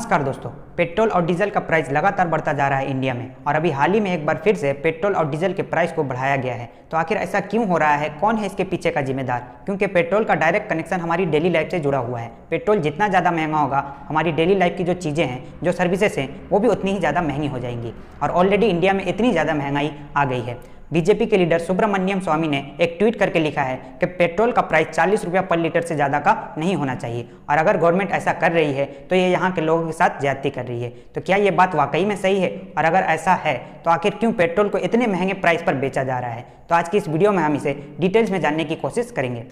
नमस्कार दोस्तों, पेट्रोल और डीजल का प्राइस लगातार बढ़ता जा रहा है इंडिया में और अभी हाल ही में एक बार फिर से पेट्रोल और डीजल के प्राइस को बढ़ाया गया है। तो आखिर ऐसा क्यों हो रहा है, कौन है इसके पीछे का जिम्मेदार? क्योंकि पेट्रोल का डायरेक्ट कनेक्शन हमारी डेली लाइफ से जुड़ा हुआ है। पेट्रोल जितना ज़्यादा महंगा होगा, हमारी डेली लाइफ की जो चीज़ें हैं, जो सर्विसेज हैं, वो भी उतनी ही ज़्यादा महंगी हो जाएंगी। और ऑलरेडी इंडिया में इतनी ज़्यादा महंगाई आ गई है। बीजेपी के लीडर सुब्रमण्यम स्वामी ने एक ट्वीट करके लिखा है कि पेट्रोल का प्राइस 40 रुपया पर लीटर से ज़्यादा का नहीं होना चाहिए और अगर गवर्नमेंट ऐसा कर रही है तो ये यहाँ के लोगों के साथ ज्यादती कर रही है। तो क्या ये बात वाकई में सही है? और अगर ऐसा है तो आखिर क्यों पेट्रोल को इतने महंगे प्राइस पर बेचा जा रहा है? तो आज की इस वीडियो में हम इसे डिटेल्स में जानने की कोशिश करेंगे।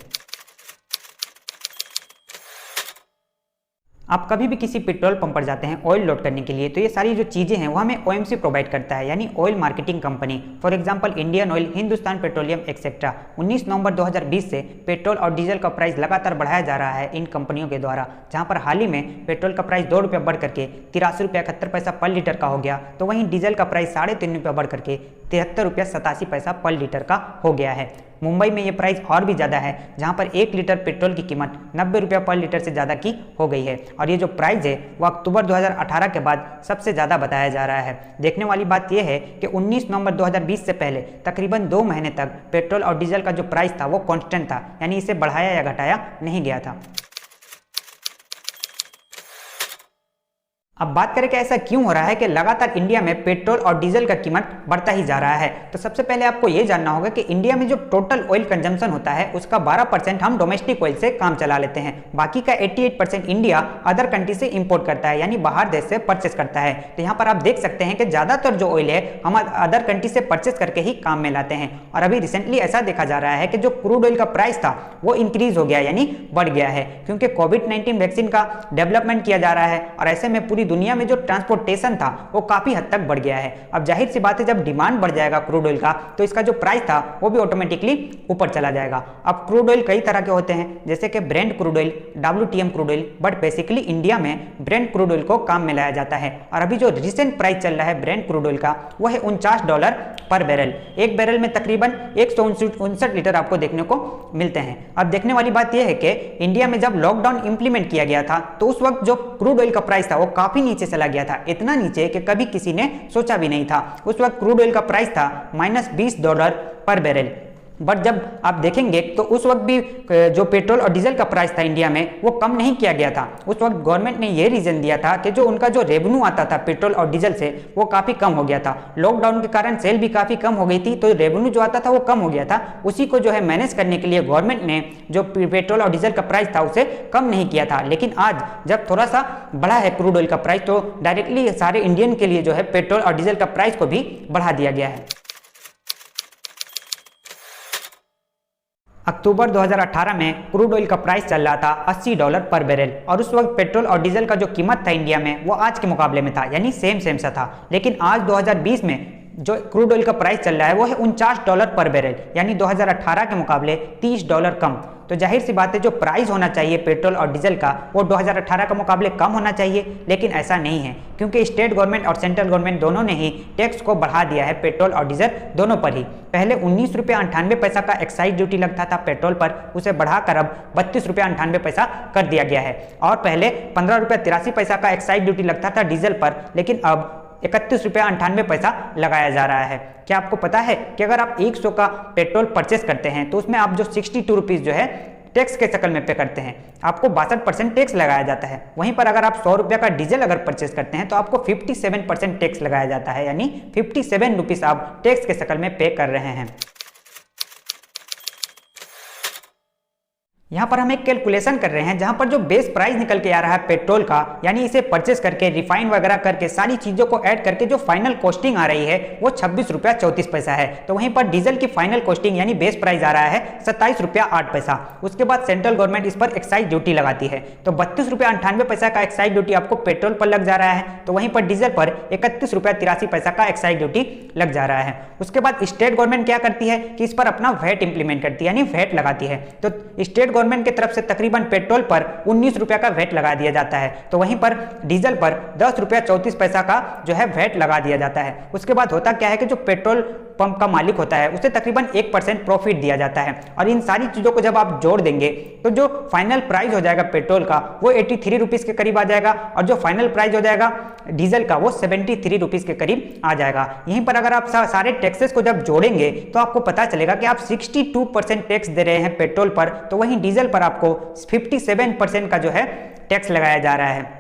आप कभी भी किसी पेट्रोल पंप पर जाते हैं ऑयल लोड करने के लिए, तो ये सारी जो चीज़ें हैं वो हमें ओएमसी प्रोवाइड करता है, यानी oil marketing company. For example Indian oil, Hindustan petroleum etcetera. 19 नवंबर 2020 से पेट्रोल और डीजल का प्राइस लगातार बढ़ाया जा रहा है इन कंपनियों के द्वारा, जहां पर हाल ही में पेट्रोल का प्राइस 2 रुपया बढ़ करके 83 रुपया 71 पैसा पर लीटर का हो गया, तो वहीं डीजल का प्राइस 3.5 रुपया बढ़ करके 73 रुपया 87 पैसा पर लीटर का हो गया है। मुंबई में ये प्राइस और भी ज़्यादा है, जहां पर 1 लीटर पेट्रोल की कीमत 90 रुपया पर लीटर से ज़्यादा की हो गई है। और ये जो प्राइस है वो अक्टूबर 2018 के बाद सबसे ज़्यादा बताया जा रहा है। देखने वाली बात यह है कि 19 नवंबर 2020 से पहले तकरीबन 2 महीने तक पेट्रोल और डीजल का जो प्राइस था वो कांस्टेंट था, यानी इसे बढ़ाया या घटाया नहीं गया था। अब बात करें कि ऐसा क्यों हो रहा है कि लगातार इंडिया में पेट्रोल और डीजल का कीमत बढ़ता ही जा रहा है। तो सबसे पहले आपको यह जानना होगा कि इंडिया में जो टोटल ऑयल कंजम्पशन होता है उसका 12% हम डोमेस्टिक ऑयल से काम चला लेते हैं। बाकी का 88% इंडिया अदर कंट्री से इंपोर्ट करता है, यानी बाहर देश से परचेस करता है। तो यहाँ पर आप देख सकते हैं कि ज्यादातर जो ऑयल है हम अदर कंट्री से परचेस करके ही काम में लाते हैं। और अभी रिसेंटली ऐसा देखा जा रहा है कि जो क्रूड ऑयल का प्राइस था वो इंक्रीज हो गया, यानी बढ़ गया है, क्योंकि कोविड-19 वैक्सीन का डेवलपमेंट किया जा रहा है और ऐसे में पूरी दुनिया में जो ट्रांसपोर्टेशन था वो काफी हद तक बढ़ गया है। अब जाहिर सी बात है, जब डिमांड बढ़ जाएगा क्रूड ऑयल का तो इसका जो प्राइस था वो भी ऑटोमेटिकली ऊपर चला जाएगा। अब क्रूड ऑयल कई तरह के होते हैं, जैसे कि Brent crude oil, WTM crude oil, but basically India में ब्रेंट क्रूड ऑयल को काम में लाया जाता है। और अभी जो रिसेंट प्राइस चल रहा है ब्रेंट क्रूड ऑयल का वो है $49 पर बैरल। एक बैरल में तकरीबन 159 लीटर आपको देखने को मिलते हैं। अब देखने वाली बात यह है कि इंडिया में जब लॉकडाउन इंप्लीमेंट किया गया था तो उस वक्त जो क्रूड ऑयल का प्राइस था वो काफी नीचे चला गया था, इतना नीचे कि कभी किसी ने सोचा भी नहीं था। उस वक्त क्रूड ऑयल का प्राइस था -$20 पर बैरल। बट जब आप देखेंगे तो उस वक्त भी जो पेट्रोल और डीजल का प्राइस था इंडिया में वो कम नहीं किया गया था। उस वक्त गवर्नमेंट ने ये रीजन दिया था कि जो उनका जो रेवेन्यू आता था पेट्रोल और डीजल से वो काफी कम हो गया था। लॉकडाउन के कारण सेल भी काफी कम हो गई थी, तो रेवेन्यू जो आता था वो कम हो गया था। उसी को जो है मैनेज करने के लिए गवर्नमेंट ने जो पेट्रोल और डीजल का प्राइस था उसे कम नहीं किया था। लेकिन आज जब थोड़ा सा बढ़ा है क्रूड ऑयल का प्राइस, तो डायरेक्टली सारे इंडियन के लिए जो है पेट्रोल और डीजल का प्राइस को भी बढ़ा दिया गया है। अक्टूबर 2018 में क्रूड ऑयल का प्राइस चल रहा था $80 पर बैरल और उस वक्त पेट्रोल और डीजल का जो कीमत था इंडिया में वो आज के मुकाबले में था, यानी सेम सा था। लेकिन आज 2020 में जो क्रूड ऑयल का प्राइस चल रहा है वो है $49 पर बैरल, यानी 2018 के मुकाबले $30 कम। तो जाहिर सी बात है, जो प्राइस होना चाहिए पेट्रोल और डीजल का वो 2018 के मुकाबले कम होना चाहिए, लेकिन ऐसा नहीं है, क्योंकि स्टेट गवर्नमेंट और सेंट्रल गवर्नमेंट दोनों ने ही टैक्स को बढ़ा दिया है पेट्रोल और डीजल दोनों पर ही। पहले 19 रुपया 98 पैसा का एक्साइज ड्यूटी लगता था पेट्रोल पर, उसे बढ़ाकर अब 32 रुपया 98 पैसा कर दिया गया है। और पहले 15 रुपया 83 पैसा का एक्साइज ड्यूटी लगता था डीजल पर, लेकिन अब 31 रुपया 98 पैसा लगाया जा रहा है। क्या आपको पता है कि अगर आप 100 का पेट्रोल परचेस करते हैं तो उसमें आप जो 62 रुपीज़ जो है टैक्स के शक्ल में पे करते हैं, आपको 62% टैक्स लगाया जाता है। वहीं पर अगर आप 100 रुपया का डीजल अगर परचेस करते हैं तो आपको 57% टैक्स लगाया जाता है, यानी 57 रुपीज़ आप टैक्स के शक्ल में पे कर रहे हैं। यहाँ पर हम एक कैलकुलेशन कर रहे हैं जहाँ पर जो बेस प्राइस निकल के आ रहा है पेट्रोल का, यानी इसे परचेस करके रिफाइन वगैरह करके सारी चीज़ों को ऐड करके जो फाइनल कॉस्टिंग आ रही है वो 26 रुपया 34 पैसा है। तो वहीं पर डीजल की फाइनल कॉस्टिंग यानी बेस प्राइस आ रहा है 27 रुपया 8 पैसा। उसके बाद सेंट्रल गवर्नमेंट इस पर एक्साइज ड्यूटी लगाती है, तो 32 रुपया 98 पैसा का एक्साइज ड्यूटी आपको पेट्रोल पर लग जा रहा है, तो वहीं पर डीजल पर 31 रुपया 83 पैसा का एक्साइज ड्यूटी लग जा रहा है। उसके बाद स्टेट गवर्नमेंट क्या करती है कि इस पर अपना वैट इंप्लीमेंट करती है, यानी वैट लगाती है। तो स्टेट गवर्नमेंट की तरफ से तकरीबन पेट्रोल पर 19 रुपया का वैट लगा दिया जाता है, तो वहीं पर डीजल पर 10 रुपया 34 पैसा का जो है वैट लगा दिया जाता है। उसके बाद होता क्या है कि जो पेट्रोल पंप का मालिक होता है उसे तकरीबन 1% प्रॉफिट दिया जाता है। और इन सारी चीज़ों को जब आप जोड़ देंगे तो जो फाइनल प्राइस हो जाएगा पेट्रोल का वो 83 रुपीज़ के करीब आ जाएगा, और जो फाइनल प्राइस हो जाएगा डीजल का वो 73 रुपीज़ के करीब आ जाएगा। यहीं पर अगर आप सारे टैक्सेस को जब जोड़ेंगे तो आपको पता चलेगा कि आप 62% टैक्स दे रहे हैं पेट्रोल पर, तो वहीं डीजल पर आपको 57% का जो है टैक्स लगाया जा रहा है।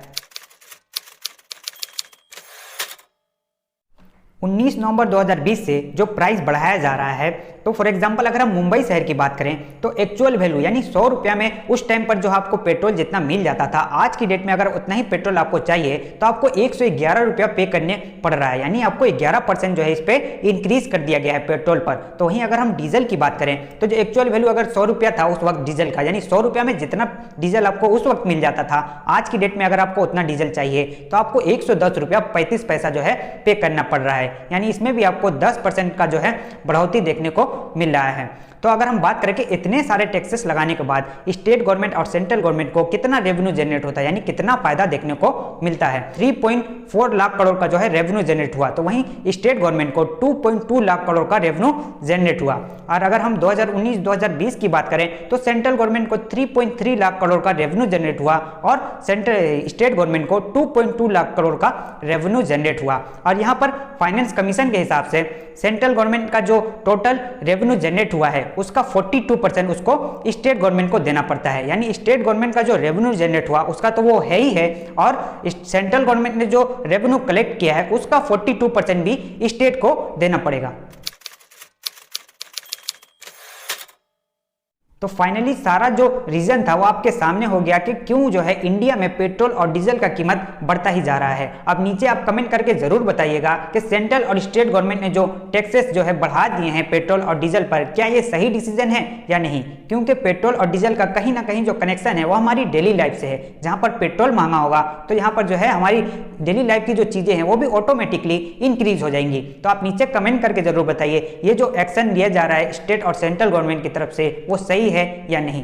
19 नवंबर 2020 से जो प्राइस बढ़ाया जा रहा है, तो फॉर एग्जांपल अगर हम मुंबई शहर की बात करें तो एक्चुअल वैल्यू यानी 100 रुपया में उस टाइम पर जो आपको पेट्रोल जितना मिल जाता था, आज की डेट में अगर उतना ही पेट्रोल आपको चाहिए तो आपको 111 रुपया पे करने पड़ रहा है, यानी आपको 11% जो है इस पे इंक्रीज कर दिया गया है पेट्रोल पर। तो वहीं अगर हम डीजल की बात करें तो जो एक्चुअल वैल्यू अगर 100 रुपया था उस वक्त डीजल का, यानी 100 रुपया में जितना डीजल आपको उस वक्त मिल जाता था, आज की डेट में अगर आपको उतना डीजल चाहिए तो आपको 110 रुपया 35 पैसा जो है पे करना पड़ रहा है, यानी इसमें भी आपको 10% का जो है बढ़ोतरी देखने को मिल रहा है। तो अगर हम बात करें कि इतने सारे टैक्सेस लगाने के बाद स्टेट गवर्नमेंट और सेंट्रल गवर्नमेंट को कितना रेवेन्यू जनरेट होता है, यानी कितना फायदा देखने को मिलता है, 3.4 लाख करोड़ का जो है रेवेन्यू जनरेट हुआ, तो वहीं स्टेट गवर्नमेंट को 2.2 लाख करोड़ का रेवेन्यू जनरेट हुआ। और अगर हम 2019-2020 की बात करें तो सेंट्रल गवर्नमेंट को 3.3 लाख करोड़ का रेवेन्यू जनरेट हुआ और स्टेट गवर्नमेंट को 2.2 लाख करोड़ का रेवेन्यू जनरेट हुआ। और यहाँ पर फाइनेंस कमीशन के हिसाब से सेंट्रल गवर्नमेंट का जो टोटल रेवेन्यू जनरेट हुआ है उसका 42% उसको स्टेट गवर्नमेंट को देना पड़ता है, यानी स्टेट गवर्नमेंट का जो रेवेन्यू जनरेट हुआ उसका तो वो है ही है, और सेंट्रल गवर्नमेंट ने जो रेवेन्यू कलेक्ट किया है उसका 42% भी स्टेट को देना पड़ेगा। तो फाइनली सारा जो रीजन था वो आपके सामने हो गया कि क्यों जो है इंडिया में पेट्रोल और डीजल का कीमत बढ़ता ही जा रहा है। अब नीचे आप कमेंट करके जरूर बताइएगा कि सेंट्रल और स्टेट गवर्नमेंट ने जो टैक्सेस जो है बढ़ा दिए हैं पेट्रोल और डीजल पर, क्या ये सही डिसीजन है या नहीं, क्योंकि पेट्रोल और डीजल का कहीं ना कहीं जो कनेक्शन है वो हमारी डेली लाइफ से है। जहां पर पेट्रोल महंगा होगा तो यहाँ पर जो है हमारी डेली लाइफ की जो चीजें हैं वो भी ऑटोमेटिकली इंक्रीज हो जाएंगी। तो आप नीचे कमेंट करके जरूर बताइए ये जो एक्शन लिया जा रहा है स्टेट और सेंट्रल गवर्नमेंट की तरफ से वो सही है या नहीं।